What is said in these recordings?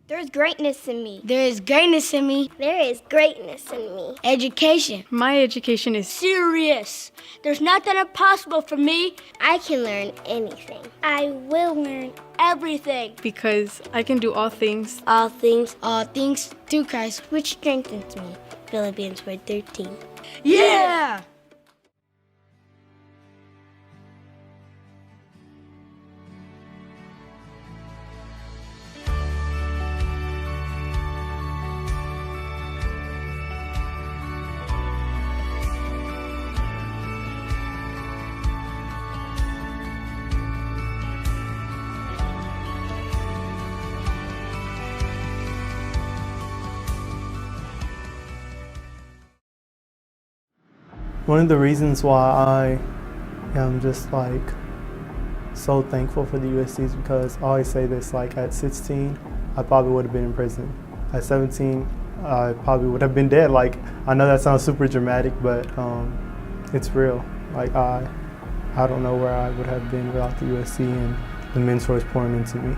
There's greatness in me. There is greatness in me. There is greatness in me. Education. My education is Serious. There's nothing impossible for me. I can learn anything. I will learn Everything. because I can do all things. All things through Christ. which strengthens me. Philippians 4:13. Yeah! One of the reasons why I am just like so thankful for the USC is because I always say this, like at 16, I probably would have been in prison. At 17, I probably would have been dead. Like, I know that sounds super dramatic, but it's real. Like I don't know where I would have been without the USC and the mentors pouring into me.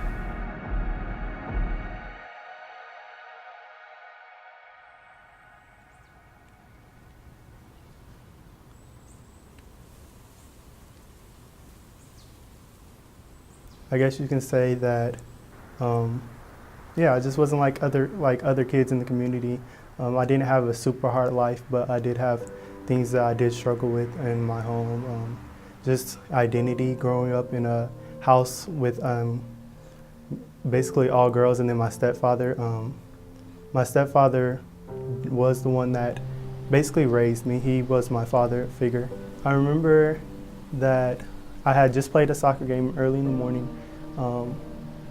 I guess you can say that, I just wasn't like other kids in the community. I didn't have a super hard life, but I did have things that I did struggle with in my home. Just identity, growing up in a house with basically all girls, and then my stepfather. My stepfather was the one that basically raised me. He was my father figure. I remember that I had just played a soccer game early in the morning.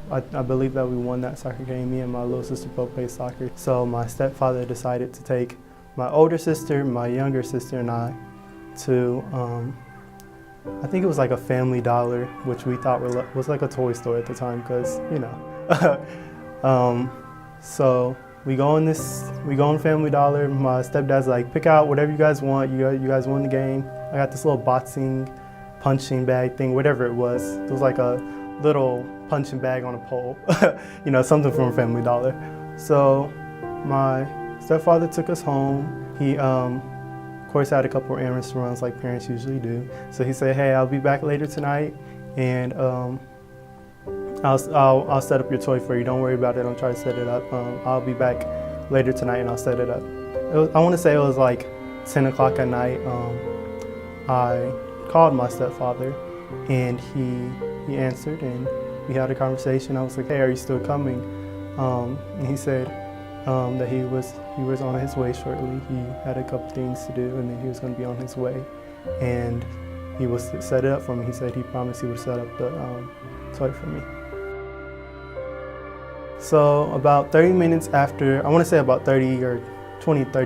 I believe that we won that soccer game. Me and my little sister both played soccer. So my stepfather decided to take my older sister, my younger sister, and I to, I think it was like a Family Dollar, which we thought was like a toy store at the time, because, you know. So we go in Family Dollar. My stepdad's like, pick out whatever you guys want. You guys won the game. I got this little boxing punching bag thing, whatever it was. It was like a little punching bag on a pole, you know, something from Family Dollar. So my stepfather took us home. He, of course, had a couple errands to run like parents usually do. So he said, hey, I'll be back later tonight, and I'll set up your toy for you. Don't worry about it. Don't try to set it up. I'll be back later tonight and I'll set it up. I want to say it was like 10 o'clock at night. I called my stepfather, and he answered, and we had a conversation. I was like, hey, are you still coming? And he said that he was on his way shortly. He had a couple things to do, and then he was going to be on his way. And he was to set it up for me. He said he promised he would set up the toy for me. So about 30 minutes after, I want to say about 30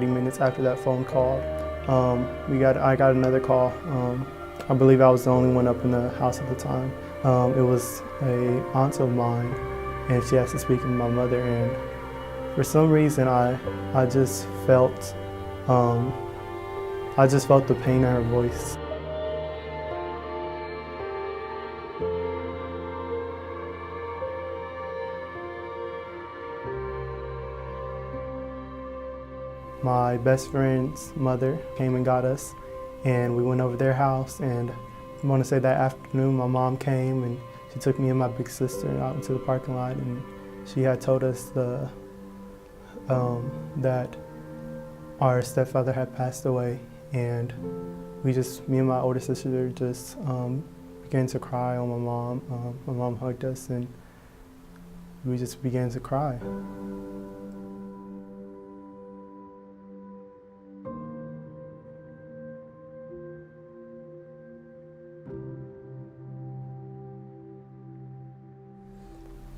minutes after that phone call, I got another call. I believe I was the only one up in the house at the time. It was an aunt of mine, and she asked to speak with my mother, and for some reason I just felt the pain in her voice. My best friend's mother came and got us, and we went over their house, and I want to say that afternoon my mom came and she took me and my big sister out into the parking lot, and she had told us that our stepfather had passed away, and me and my older sister just began to cry on my mom. My mom hugged us, and we just began to cry.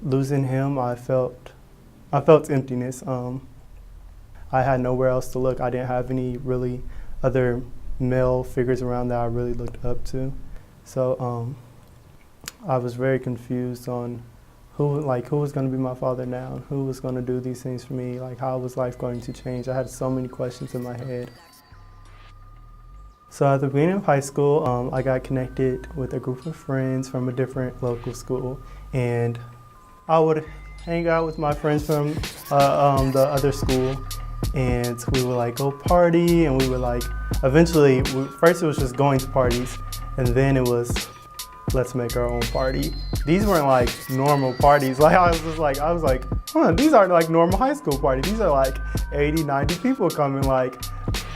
Losing him, I felt emptiness. I had nowhere else to look. I didn't have any really other male figures around that I really looked up to. So I was very confused on who was going to be my father now, who was going to do these things for me, like how was life going to change. I had so many questions in my head. So at the beginning of high school, I got connected with a group of friends from a different local school, and I would hang out with my friends from the other school, and we would like go party, and we would like eventually. First it was just going to parties, and then it was let's make our own party. These weren't like normal parties. Like I was like, these aren't like normal high school parties. These are like 80, 90 people coming. Like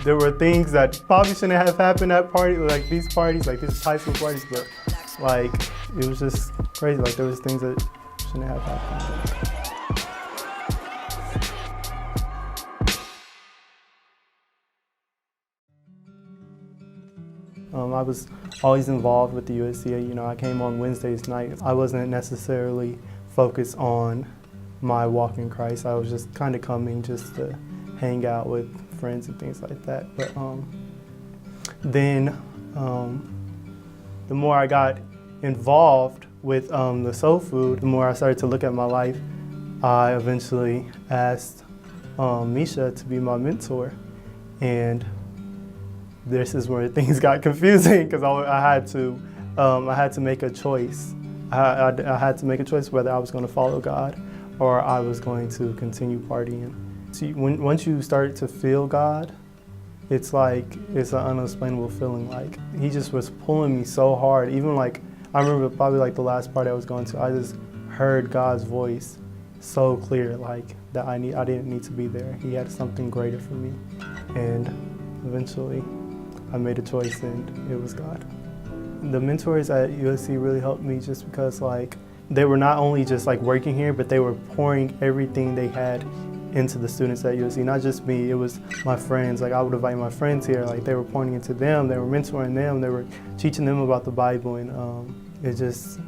there were things that probably shouldn't have happened at party, like these parties, like these high school parties, but like it was just crazy. Like there was things that shouldn't have happened. I was always involved with the USC. You know, I came on Wednesdays night. I wasn't necessarily focused on my walk in Christ. I was just kind of coming just to hang out with friends and things like that. But then the more I got involved with the soul food, the more I started to look at my life. I eventually asked Misha to be my mentor, and this is where things got confusing because I had to make a choice. I had to make a choice whether I was going to follow God or I was going to continue partying. See, once you start to feel God, it's like it's an unexplainable feeling. Like he just was pulling me so hard. Even like I remember probably like the last party I was going to, I just heard God's voice so clear, like that I didn't need to be there. He had something greater for me, and eventually I made a choice, and it was God. The mentors at USC really helped me just because like they were not only just like working here, but they were pouring everything they had into the students at USC. Not just me, it was my friends. Like I would invite my friends here, like they were pouring into them, they were mentoring them, they were teaching them about the Bible, and it just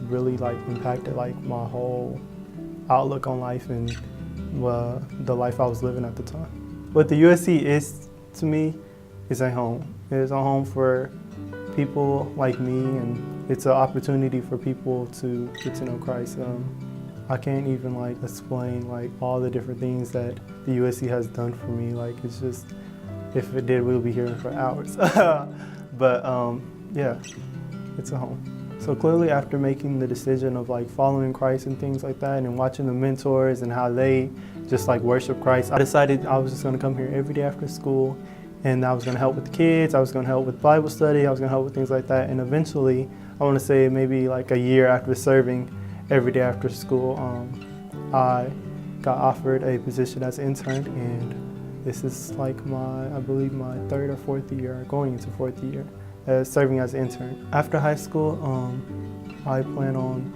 really like impacted like my whole outlook on life and the life I was living at the time. What the USC is to me is a home. It is a home for people like me, and it's an opportunity for people to get to know Christ. I can't even like explain like all the different things that the USC has done for me. Like it's just, if it did, we'll be here for hours. But yeah, it's a home. So clearly after making the decision of like following Christ and things like that, and watching the mentors and how they just like worship Christ, I decided I was just gonna come here every day after school, and I was gonna help with the kids, I was gonna help with Bible study, I was gonna help with things like that. And eventually, I wanna say maybe like a year after serving every day after school, I got offered a position as an intern, and this is like I believe my third or fourth year, going into fourth year, serving as an intern. After high school, I plan on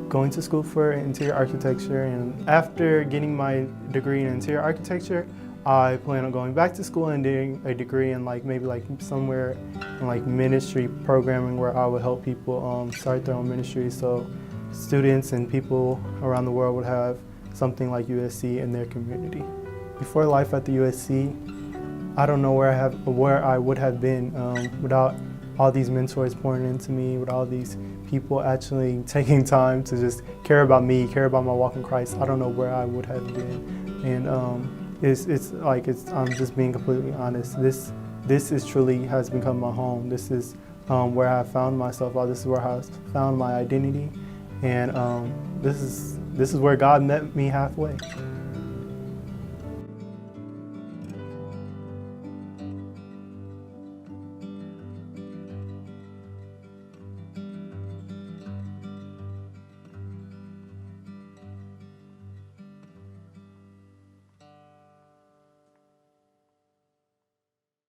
going to school for interior architecture, and after getting my degree in interior architecture, I plan on going back to school and doing a degree in like maybe like somewhere in like ministry programming, where I would help people start their own ministry, so students and people around the world would have something like USC in their community. Before life at the USC, I don't know where I would have been without all these mentors pouring into me, with all these people actually taking time to just care about me, care about my walk in Christ. I don't know where I would have been. And I'm just being completely honest. This is truly has become my home. This is where I found myself. This is where I found my identity, and this is where God met me halfway.